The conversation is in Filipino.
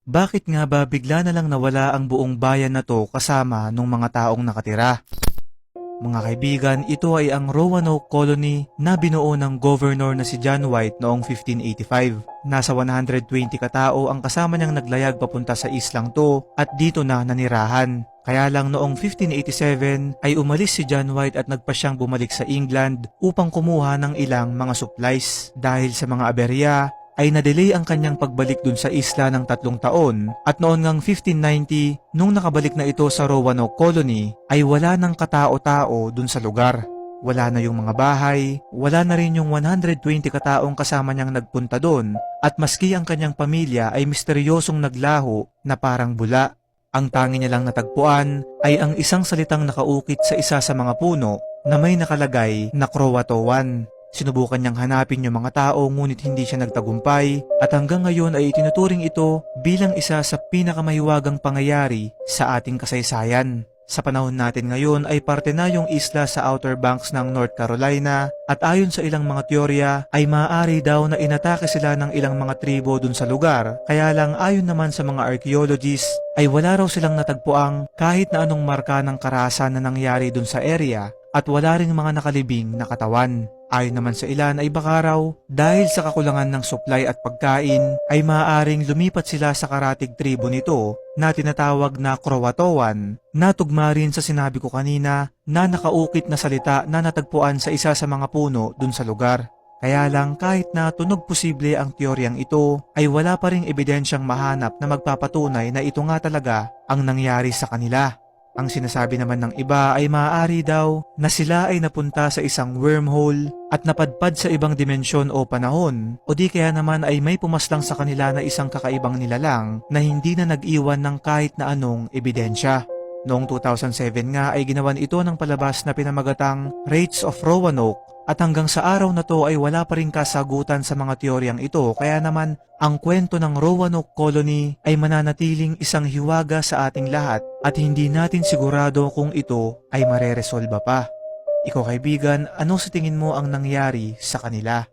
Bakit nga ba bigla na lang nawala ang buong bayan na to kasama ng mga taong nakatira? Mga kaibigan, ito ay ang Roanoke Colony na binuo ng governor na si John White noong 1585. Nasa 120 katao ang kasama niyang naglayag papunta sa islang to at dito na nanirahan. Kaya lang noong 1587 ay umalis si John White at nagpa siyang bumalik sa England upang kumuha ng ilang mga supplies. Dahil sa mga aberya ay na-delay ang kanyang pagbalik dun sa isla ng 3 taon at noon ngang 1590 nung nakabalik na ito sa Roanoke Colony ay wala ng katao-tao dun sa lugar. Wala na yung mga bahay, wala na rin yung 120 kataong kasama niyang nagpunta dun at maski ang kanyang pamilya ay misteryosong naglaho na parang bula. Ang tangi niya lang natagpuan ay ang isang salitang nakaukit sa isa sa mga puno na may nakalagay na Croatoan. Sinubukan niyang hanapin yung mga tao ngunit hindi siya nagtagumpay at hanggang ngayon ay itinuturing ito bilang isa sa pinakamahiwagang pangyayari sa ating kasaysayan. Sa panahon natin ngayon ay parte na yung isla sa Outer Banks ng North Carolina at ayon sa ilang mga teorya ay maaari daw na inatake sila ng ilang mga tribo dun sa lugar. Kaya lang ayon naman sa mga archaeologists ay wala raw silang natagpuang kahit na anong marka ng karahasan na nangyari dun sa area at wala ring mga nakalibing na katawan. Ayon naman sa ilan ay baka raw dahil sa kakulangan ng supply at pagkain ay maaaring lumipat sila sa karatig tribo nito na tinatawag na Croatoan na tugma rin sa sinabi ko kanina na nakaukit na salita na natagpuan sa isa sa mga puno dun sa lugar. Kaya lang kahit na tunog posible ang teoryang ito ay wala pa ring ebidensyang mahanap na magpapatunay na ito nga talaga ang nangyari sa kanila. Ang sinasabi naman ng iba ay maaari daw na sila ay napunta sa isang wormhole at napadpad sa ibang dimensyon o panahon o di kaya naman ay may pumaslang sa kanila na isang kakaibang nilalang na hindi na nag-iwan ng kahit na anong ebidensya. Noong 2007 nga ay ginawan ito ng palabas na pinamagatang Rates of Roanoke at hanggang sa araw na to ay wala pa rin kasagutan sa mga teoryang ito kaya naman ang kwento ng Roanoke Colony ay mananatiling isang hiwaga sa ating lahat at hindi natin sigurado kung ito ay mareresolba pa. Ikaw kaibigan, ano sa tingin mo ang nangyari sa kanila?